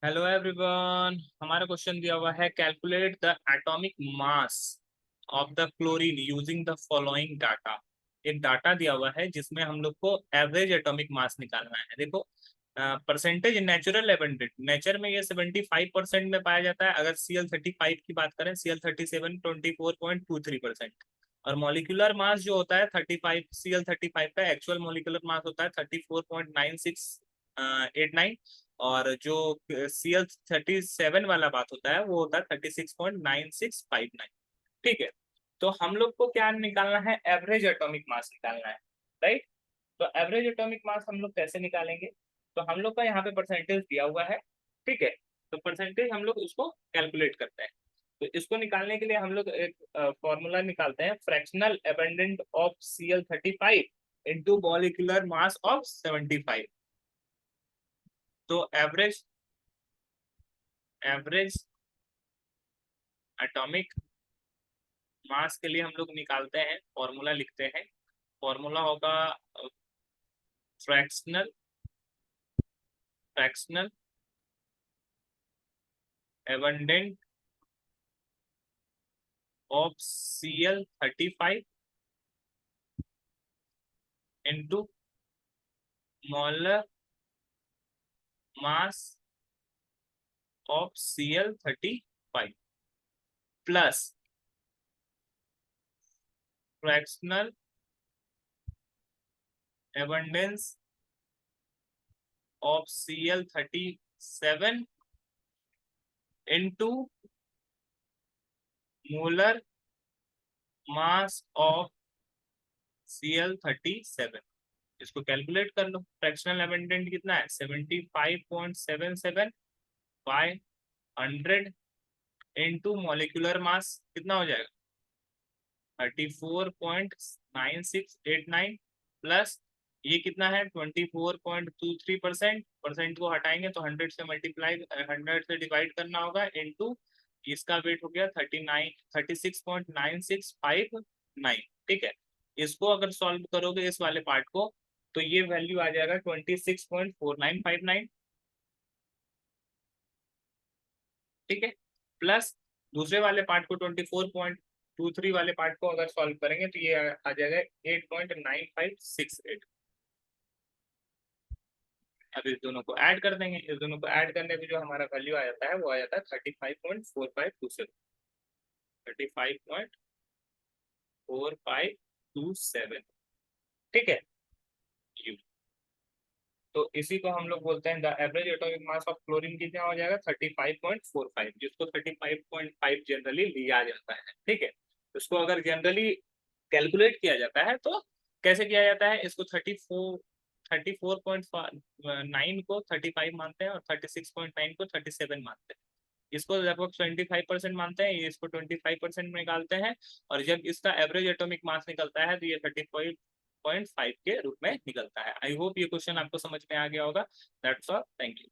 Hello everyone. हमारा question दिया हुआ है calculate the atomic mass of the chlorine using the following data. एक डाटा दिया हुआ है जिसमें हम लोग को एवरेज एटॉमिक मास निकालना है। देखो, परसेंटेज नेचुरल एबंडेंट, नेचर में ये 75% में पाया जाता है। अगर Cl35 की बात करें, Cl37 24.23%। और मॉलिक्यूलर मास जो होता है 35, Cl35 का एक्चुअल मॉलिक्यूलर मास होता है 34.9689। और जो Cl37 वाला बात होता है वो होता है 36.9659। ठीक है। तो हम लोग को क्या निकालना है? एवरेज एटॉमिक मास निकालना है, राइट। तो एवरेज एटॉमिक मास हम लोग कैसे निकालेंगे? तो हम लोग का यहाँ पे परसेंटेज दिया हुआ है, ठीक है। तो परसेंटेज हम लोग उसको कैलकुलेट करते हैं। तो इसको निकालने के लिए हम लोग एक फॉर्मूला निकालते हैं, fractional abundant of Cl35 into molecular mass of 75। तो एवरेज एवरेज एटॉमिक मास के लिए हम लोग निकालते हैं, फॉर्मूला लिखते हैं। फॉर्मूला होगा fractional fractional abundant of Cl35 into molar mass of Cl35 plus fractional abundance of Cl37 into molar mass of Cl37। इसको कैलकुलेट कर लो। फ्रैक्शनल एबंडेंट कितना है? 75.77 बाय 100 इंटू मॉलिक्यूलर मास कितना हो जाएगा? 34.9689 प्लस ये कितना है? 24.23%। परसेंट को हटाएंगे तो 100 से डिवाइड करना होगा इंटू इसका वेट हो गया 36.9659। ठीक है। इसको अगर सॉल्व करोगे इस वाले पार्ट को, तो ये वैल्यू आ जाएगा 26.4959। ठीक है। प्लस दूसरे वाले पार्ट को 24.23 वाले पार्ट को अगर सॉल्व करेंगे तो ये आ जाएगा 8.9568। अब इस दोनों को ऐड कर देंगे। इस दोनों को ऐड करने पे जो हमारा वैल्यू आ जाता है वो आ जाता है 35.4527। 35.4527। ठीक है। यू। तो इसी को हम लोग बोलते हैं the average atomic mass of chlorine कितना हो जाएगा? 35.45, जिसको 35.5 जनरली लिया जाता है। ठीक है। उसको अगर जनरली कैलकुलेट किया जाता है तो कैसे किया जाता है? इसको 34.9 को 35 मानते हैं और 36.9 को 37 मानते हैं। इसको लगभग 25% मानते हैं, ये इसको 25% निकालते हैं। और जब इसका एवरेज एटॉमिक मास निकलता है तो ये 35.5 के रूप में निकलता है। आई होप ये क्वेश्चन आपको समझ में आ गया होगा। That's all, thank you.